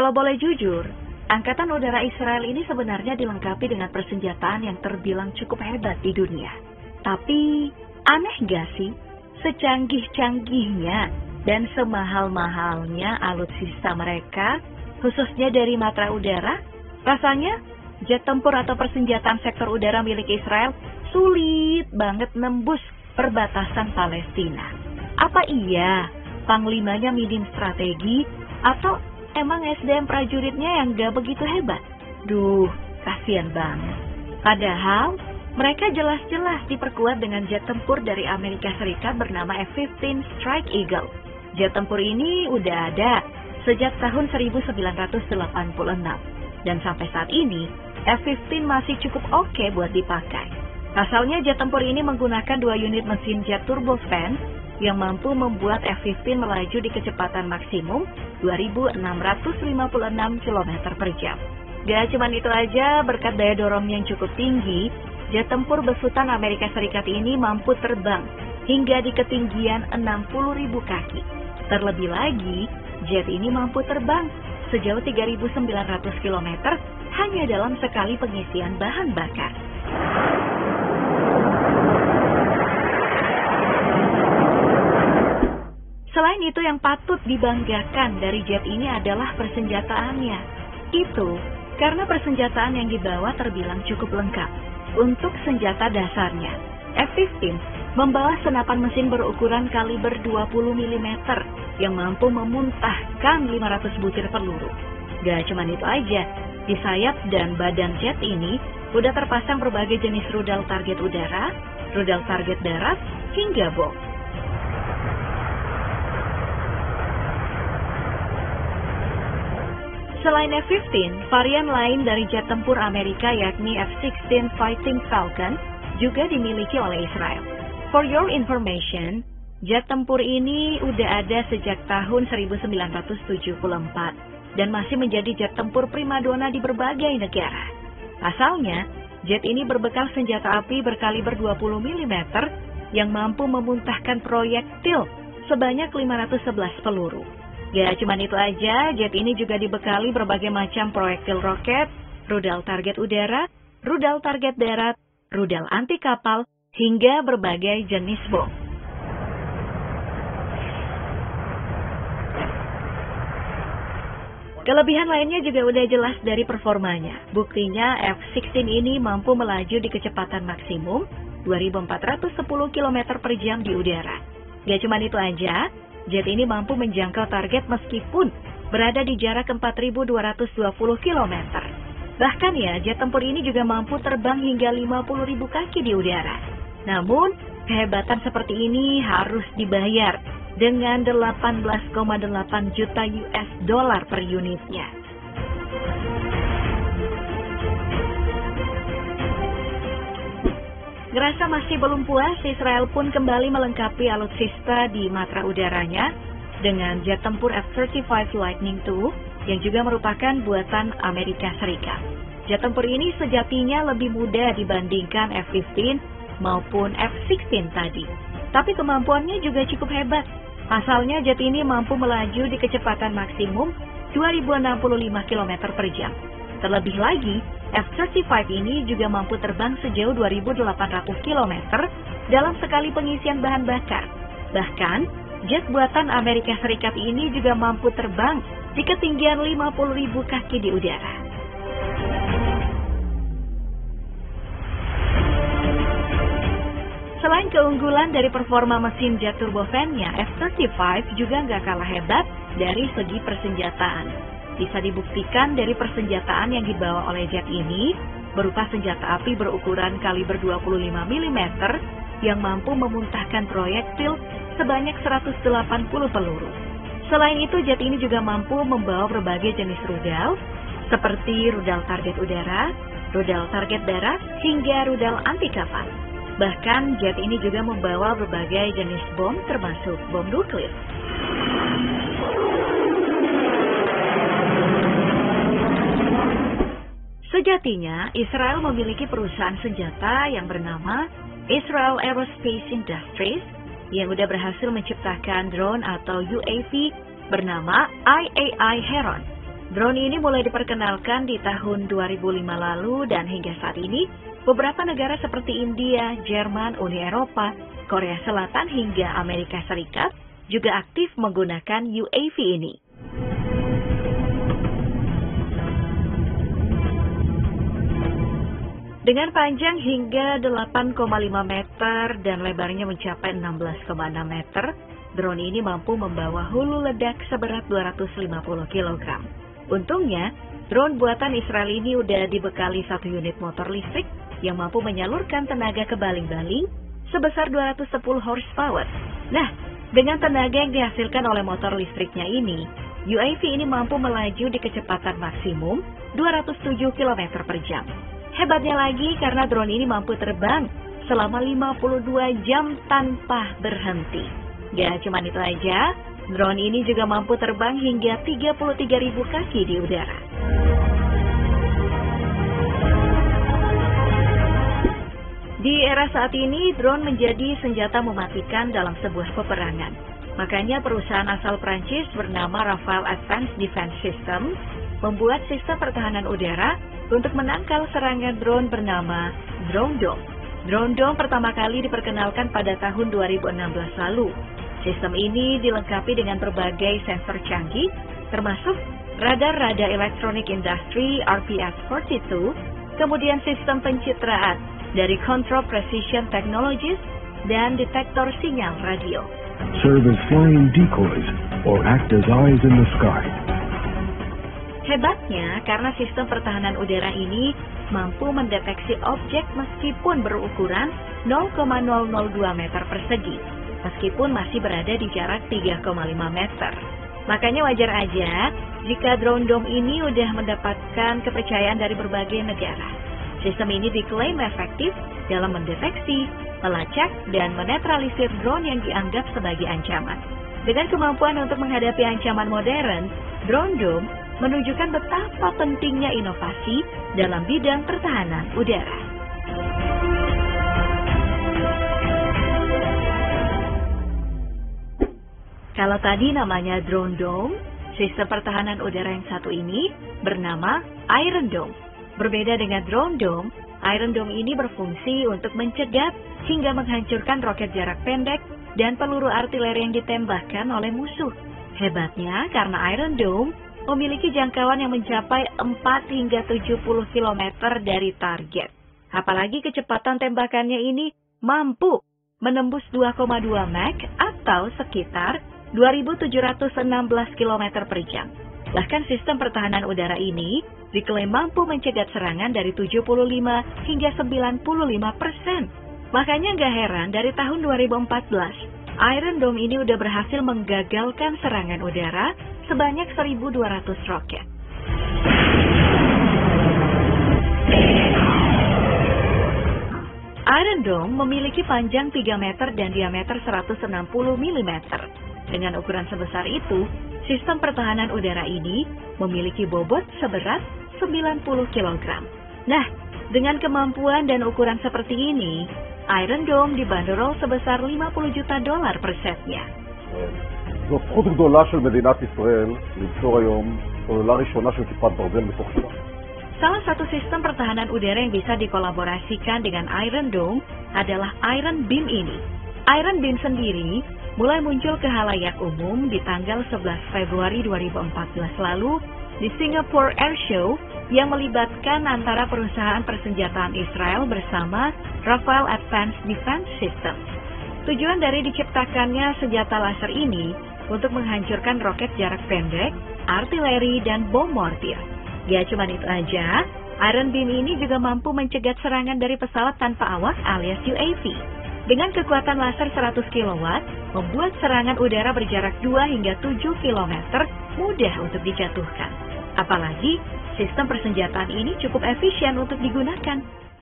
Kalau boleh jujur, Angkatan Udara Israel ini sebenarnya dilengkapi dengan persenjataan yang terbilang cukup hebat di dunia. Tapi, aneh gak sih? Secanggih-canggihnya dan semahal-mahalnya alutsista mereka, khususnya dari matra udara, rasanya jet tempur atau persenjataan sektor udara milik Israel sulit banget nembus perbatasan Palestina. Apa iya panglimanya minim strategi atau emang SDM prajuritnya yang gak begitu hebat? Duh, kasihan banget. Padahal mereka jelas-jelas diperkuat dengan jet tempur dari Amerika Serikat bernama F-15 Strike Eagle. Jet tempur ini udah ada sejak tahun 1986. Dan sampai saat ini, F-15 masih cukup oke buat dipakai. Pasalnya jet tempur ini menggunakan 2 unit mesin jet turbofan yang mampu membuat F-15 melaju di kecepatan maksimum 2.656 km per jam. Gak cuman itu aja, berkat daya dorong yang cukup tinggi, jet tempur besutan Amerika Serikat ini mampu terbang hingga di ketinggian 60.000 kaki. Terlebih lagi, jet ini mampu terbang sejauh 3.900 km hanya dalam sekali pengisian bahan bakar. Selain itu, yang patut dibanggakan dari jet ini adalah persenjataannya. Itu karena persenjataan yang dibawa terbilang cukup lengkap. Untuk senjata dasarnya, F-15 membawa senapan mesin berukuran kaliber 20 mm yang mampu memuntahkan 500 butir peluru. Gak cuma itu aja, di sayap dan badan jet ini udah terpasang berbagai jenis rudal target udara, rudal target darat, hingga bom. Selain F-15, varian lain dari jet tempur Amerika yakni F-16 Fighting Falcon juga dimiliki oleh Israel. For your information, jet tempur ini udah ada sejak tahun 1974 dan masih menjadi jet tempur primadona di berbagai negara. Pasalnya, jet ini berbekal senjata api berkaliber 20 mm yang mampu memuntahkan proyektil sebanyak 511 peluru. Gak cuma itu aja, jet ini juga dibekali berbagai macam proyektil roket, rudal target udara, rudal target darat, rudal anti kapal, hingga berbagai jenis bom. Kelebihan lainnya juga udah jelas dari performanya. Buktinya F-16 ini mampu melaju di kecepatan maksimum 2.410 km per jam di udara. Gak cuma itu aja, jet ini mampu menjangkau target meskipun berada di jarak 4.220 km. Bahkan ya, jet tempur ini juga mampu terbang hingga 50.000 kaki di udara. Namun, kehebatan seperti ini harus dibayar dengan 18,8 juta US dollar per unitnya. Ngerasa masih belum puas, Israel pun kembali melengkapi alutsista di matra udaranya dengan jet tempur F-35 Lightning II yang juga merupakan buatan Amerika Serikat. Jet tempur ini sejatinya lebih mudah dibandingkan F-15 maupun F-16 tadi. Tapi kemampuannya juga cukup hebat. Pasalnya jet ini mampu melaju di kecepatan maksimum 2.065 km per jam. Terlebih lagi, F-35 ini juga mampu terbang sejauh 2.800 km dalam sekali pengisian bahan bakar. Bahkan, jet buatan Amerika Serikat ini juga mampu terbang di ketinggian 50.000 kaki di udara. Selain keunggulan dari performa mesin jet turbofan-nya, F-35 juga nggak kalah hebat dari segi persenjataan. Bisa dibuktikan dari persenjataan yang dibawa oleh jet ini berupa senjata api berukuran kaliber 25 mm yang mampu memuntahkan proyektil sebanyak 180 peluru. Selain itu, jet ini juga mampu membawa berbagai jenis rudal seperti rudal target udara, rudal target darat, hingga rudal anti kapal. Bahkan jet ini juga membawa berbagai jenis bom termasuk bom nuklir. Sejatinya, Israel memiliki perusahaan senjata yang bernama Israel Aerospace Industries yang udah berhasil menciptakan drone atau UAV bernama IAI Heron. Drone ini mulai diperkenalkan di tahun 2005 lalu dan hingga saat ini, beberapa negara seperti India, Jerman, Uni Eropa, Korea Selatan hingga Amerika Serikat juga aktif menggunakan UAV ini. Dengan panjang hingga 8,5 meter dan lebarnya mencapai 16,6 meter, drone ini mampu membawa hulu ledak seberat 250 kg. Untungnya, drone buatan Israel ini udah dibekali satu unit motor listrik yang mampu menyalurkan tenaga ke baling-baling sebesar 210 horsepower. Nah, dengan tenaga yang dihasilkan oleh motor listriknya ini, UAV ini mampu melaju di kecepatan maksimum 207 km per jam. Hebatnya lagi karena drone ini mampu terbang selama 52 jam tanpa berhenti. Gak cuma itu aja, drone ini juga mampu terbang hingga 33.000 kaki di udara. Di era saat ini, drone menjadi senjata mematikan dalam sebuah peperangan. Makanya perusahaan asal Prancis bernama Rafale Advanced Defense System membuat sistem pertahanan udara untuk menangkal serangan drone bernama Drone Dome. Drone Dome pertama kali diperkenalkan pada tahun 2016 lalu. Sistem ini dilengkapi dengan berbagai sensor canggih, termasuk radar Rada Electronic Industry RPS-42, kemudian sistem pencitraan dari Control Precision Technologies, dan detektor sinyal radio. Serve as flying decoys or act as eyes in the sky. Hebatnya, karena sistem pertahanan udara ini mampu mendeteksi objek meskipun berukuran 0,002 meter persegi, meskipun masih berada di jarak 3,5 meter. Makanya wajar aja jika Drone Dome ini udah mendapatkan kepercayaan dari berbagai negara. Sistem ini diklaim efektif dalam mendeteksi, melacak, dan menetralisir drone yang dianggap sebagai ancaman. Dengan kemampuan untuk menghadapi ancaman modern, Drone Dome menunjukkan betapa pentingnya inovasi dalam bidang pertahanan udara. Kalau tadi namanya Drone Dome, sistem pertahanan udara yang satu ini bernama Iron Dome. Berbeda dengan Drone Dome, Iron Dome ini berfungsi untuk mencegat hingga menghancurkan roket jarak pendek dan peluru artileri yang ditembakkan oleh musuh. Hebatnya karena Iron Dome memiliki jangkauan yang mencapai 4 hingga 70 km dari target. Apalagi kecepatan tembakannya ini mampu menembus 2,2 Mach atau sekitar 2.716 km per jam. Bahkan sistem pertahanan udara ini diklaim mampu mencegat serangan dari 75 hingga 95%. Makanya nggak heran dari tahun 2014, Iron Dome ini udah berhasil menggagalkan serangan udara sebanyak 1.200 roket. Iron Dome memiliki panjang 3 meter dan diameter 160 mm. Dengan ukuran sebesar itu, sistem pertahanan udara ini memiliki bobot seberat 90 kg. Nah, dengan kemampuan dan ukuran seperti ini, Iron Dome dibanderol sebesar $50 juta per setnya. זו זכות גדולה של מדינת ישראל למסור היום סוללה ראשונה של כיפת ברזל מתוך צבא. Salah satu sistem pertahanan udara yang bisa dikolaborasikan dengan Iron Dome adalah Iron Beam ini. Iron Beam sendiri mulai muncul ke halayak umum di tanggal 11 Februari 2014 lalu di Singapore Air Show yang melibatkan antara perusahaan persenjataan Israel bersama Rafale Advanced Defense System. Tujuan dari diciptakannya senjata laser ini untuk menghancurkan roket jarak pendek, artileri, dan bom mortir. Ya cuma itu aja, Iron Beam ini juga mampu mencegat serangan dari pesawat tanpa awak alias UAV. Dengan kekuatan laser 100 kW, membuat serangan udara berjarak 2 hingga 7 km mudah untuk dijatuhkan. Apalagi, sistem persenjataan ini cukup efisien untuk digunakan.